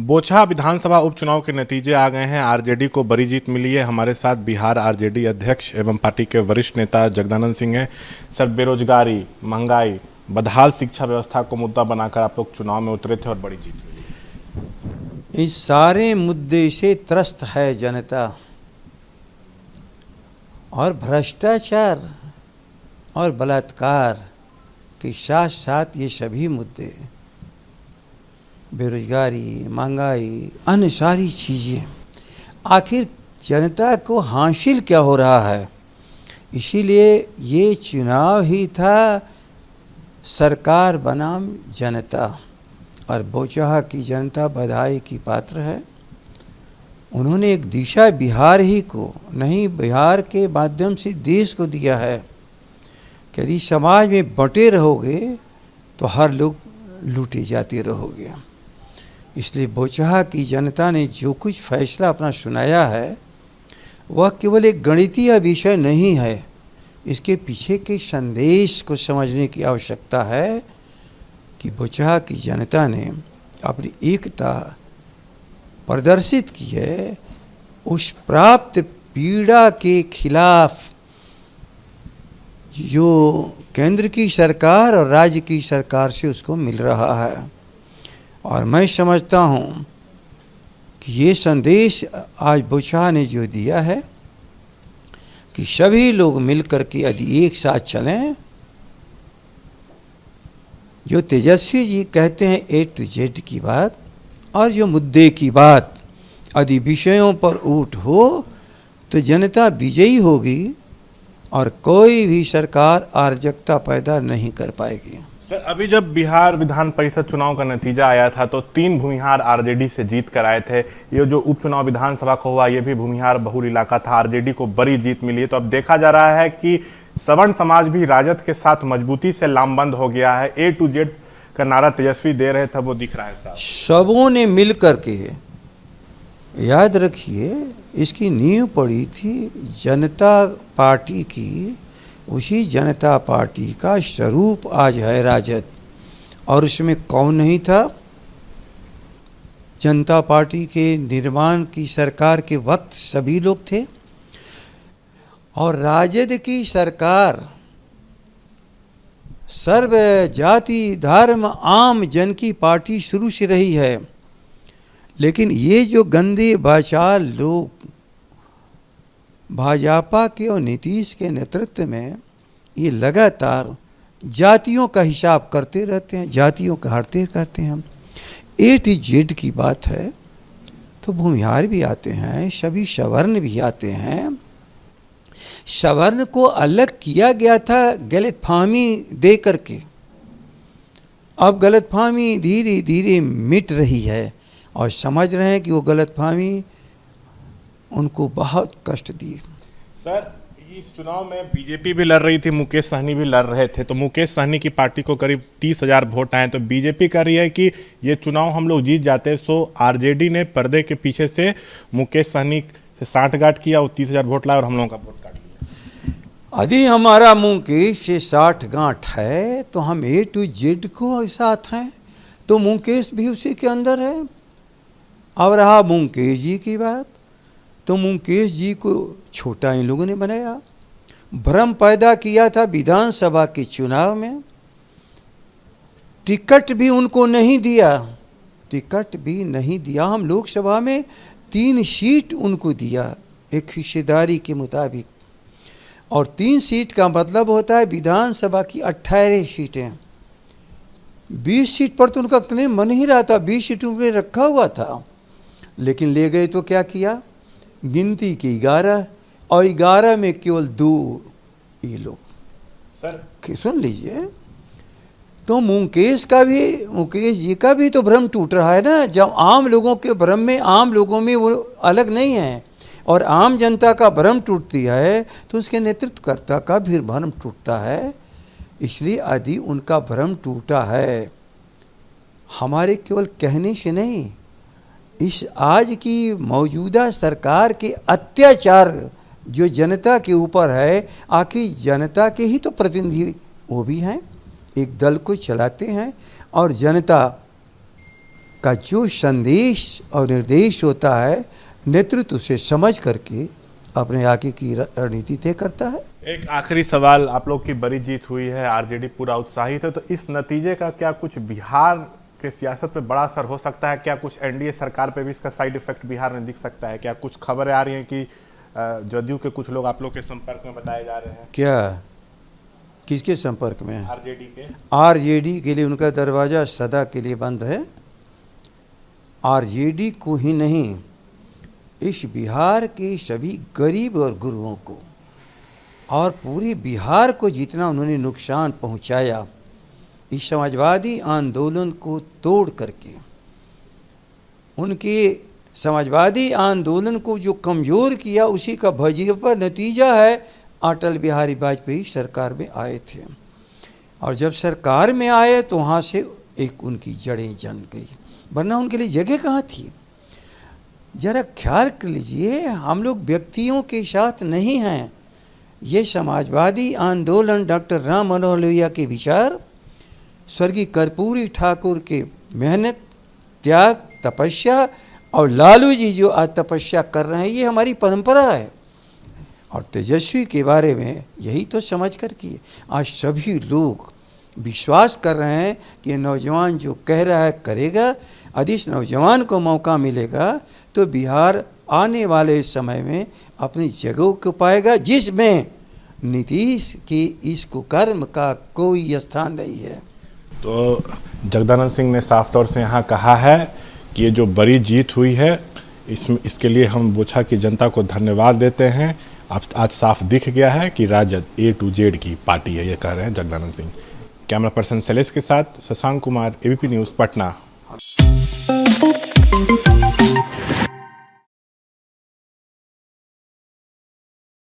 बोचहा विधानसभा उपचुनाव के नतीजे आ गए हैं। आरजेडी को बड़ी जीत मिली है। हमारे साथ बिहार आरजेडी अध्यक्ष एवं पार्टी के वरिष्ठ नेता जगदानंद सिंह हैं। सर, बेरोजगारी, महंगाई, बदहाल शिक्षा व्यवस्था को मुद्दा बनाकर आप लोग चुनाव में उतरे थे और बड़ी जीत मिली। इस सारे मुद्दे से त्रस्त है जनता, और भ्रष्टाचार और बलात्कार के साथ साथ ये सभी मुद्दे, बेरोजगारी, महंगाई, अन्य सारी चीज़ें, आखिर जनता को हासिल क्या हो रहा है। इसीलिए ये चुनाव ही था सरकार बनाम जनता, और बोचहा की जनता बधाई की पात्र है। उन्होंने एक दिशा बिहार ही को नहीं, बिहार के माध्यम से देश को दिया है कि यदि समाज में बटे रहोगे तो हर लोग लूटे जाते रहोगे। इसलिए बोचहा की जनता ने जो कुछ फैसला अपना सुनाया है वह केवल एक गणितीय विषय नहीं है, इसके पीछे के संदेश को समझने की आवश्यकता है कि बोचहा की जनता ने अपनी एकता प्रदर्शित की है। उस प्राप्त पीड़ा के खिलाफ जो केंद्र की सरकार और राज्य की सरकार से उसको मिल रहा है, और मैं समझता हूँ कि ये संदेश आज बोचहा ने जो दिया है कि सभी लोग मिलकर के यदि एक साथ चलें, जो तेजस्वी जी कहते हैं A to Z की बात, और जो मुद्दे की बात यदि विषयों पर उठ हो तो जनता विजयी होगी और कोई भी सरकार अराजकता पैदा नहीं कर पाएगी। सर, अभी जब बिहार विधान परिषद चुनाव का नतीजा आया था तो 3 भूमिहार आरजेडी से जीत कर आए थे। ये जो उपचुनाव विधानसभा का हुआ ये भी भूमिहार बहुल इलाका था। आरजेडी को बड़ी जीत मिली है। तो अब देखा जा रहा है कि सवर्ण समाज भी राजद के साथ मजबूती से लामबंद हो गया है। A to Z का नारा तेजस्वी दे रहे थे, वो दिख रहा है साहब। सबों ने मिल करके, याद रखिए, इसकी नींव पड़ी थी जनता पार्टी की। उसी जनता पार्टी का स्वरूप आज है राजद, और उसमें कौन नहीं था? जनता पार्टी के निर्माण की सरकार के वक्त सभी लोग थे। और राजद की सरकार सर्व जाति धर्म आम जन की पार्टी शुरू से रही है, लेकिन ये जो गंदे बाचाल लोग भाजपा के और नीतीश के नेतृत्व में ये लगातार जातियों का हिसाब करते रहते हैं, जातियों का हटते करते हैं। A to Z की बात है तो भूमिहार भी आते हैं, सभी सवर्ण भी आते हैं। सवर्ण को अलग किया गया था गलतफहमी दे करके, अब गलतफहमी धीरे धीरे मिट रही है, और समझ रहे हैं कि वो गलतफहमी उनको बहुत कष्ट दी। सर, इस चुनाव में बीजेपी भी लड़ रही थी, मुकेश सहनी भी लड़ रहे थे। तो मुकेश सहनी की पार्टी को करीब 30,000 वोट आए। तो बीजेपी कह रही है कि ये चुनाव हम लोग जीत जाते, सो आरजेडी ने पर्दे के पीछे से मुकेश सहनी से साठगांठ किया, वो 30,000 वोट लाए और हम लोगों का वोट काट लिया। यदि हमारा मुकेश से 60 है तो हम A to Z को साथ हैं, तो मुकेश भी उसी के अंदर है। अब रहा मुकेश जी की बात, तो मुकेश जी को छोटा इन लोगों ने बनाया, भ्रम पैदा किया था विधानसभा के चुनाव में। टिकट भी उनको नहीं दिया, टिकट भी नहीं दिया। हम लोकसभा में 3 सीट उनको दिया एक हिस्सेदारी के मुताबिक, और 3 सीट का मतलब होता है विधानसभा की 18 सीटें। 20 सीट पर तो उनका इतने मन ही रहा था, 20 सीटों में रखा हुआ था, लेकिन ले गए तो क्या किया, गिनती की 11, और 11 में केवल 2 ये लोग। सर सुन लीजिए, तो मुकेश जी का भी तो भ्रम टूट रहा है ना। जब आम लोगों के भ्रम में, आम लोगों में वो अलग नहीं है, और आम जनता का भ्रम टूटती है तो उसके नेतृत्वकर्ता का भी भ्रम टूटता है। इसलिए यदि उनका भ्रम टूटा है, हमारे केवल कहने से नहीं, इस आज की मौजूदा सरकार के अत्याचार जो जनता के ऊपर है, आखिर जनता के ही तो प्रतिनिधि वो भी हैं, एक दल को चलाते हैं, और जनता का जो संदेश और निर्देश होता है, नेतृत्व से समझ करके अपने आगे की रणनीति तय करता है। एक आखिरी सवाल, आप लोग की बड़ी जीत हुई है, आरजेडी पूरा उत्साहित है, तो इस नतीजे का क्या कुछ बिहार के सियासत पे बड़ा असर हो सकता है? क्या कुछ एनडीए सरकार पे भी इसका साइड इफेक्ट बिहार में दिख सकता है? क्या कुछ खबरें आ रही हैं कि जदयू के कुछ लोग आप लोग के संपर्क में बताए जा रहे हैं? क्या, किसके संपर्क में? आरजेडी के। आरजेडी के लिए उनका दरवाज़ा सदा के लिए बंद है। आरजेडी को ही नहीं, इस बिहार के सभी गरीब और गुरुओं को और पूरे बिहार को जितना उन्होंने नुकसान पहुंचाया इस समाजवादी आंदोलन को तोड़ करके, उनके समाजवादी आंदोलन को जो कमज़ोर किया, उसी का भाजपा नतीजा है। अटल बिहारी वाजपेयी सरकार में आए थे और जब सरकार में आए तो वहाँ से एक उनकी जड़ें जम गई, वरना उनके लिए जगह कहाँ थी। जरा ख्याल कर लीजिए, हम लोग व्यक्तियों के साथ नहीं हैं। ये समाजवादी आंदोलन डॉक्टर राम मनोहर लोहिया के विचार, स्वर्गीय कर्पूरी ठाकुर के मेहनत, त्याग, तपस्या और लालू जी जो आज तपस्या कर रहे हैं, ये हमारी परंपरा है। और तेजस्वी के बारे में यही तो समझ कर किए आज सभी लोग विश्वास कर रहे हैं कि नौजवान जो कह रहा है करेगा। यदि इस नौजवान को मौका मिलेगा तो बिहार आने वाले समय में अपनी जगह को पाएगा, जिसमें नीतीश की इस कुकर्म का कोई स्थान नहीं है। तो जगदानंद सिंह ने साफ तौर से यहाँ कहा है कि ये जो बड़ी जीत हुई है, इसके लिए हम बोछा की जनता को धन्यवाद देते हैं। अब आज साफ दिख गया है कि राजद A to Z की पार्टी है, ये कह रहे हैं जगदानंद सिंह। कैमरा पर्सन शैलेश के साथ शशांक कुमार, ABP न्यूज़, पटना।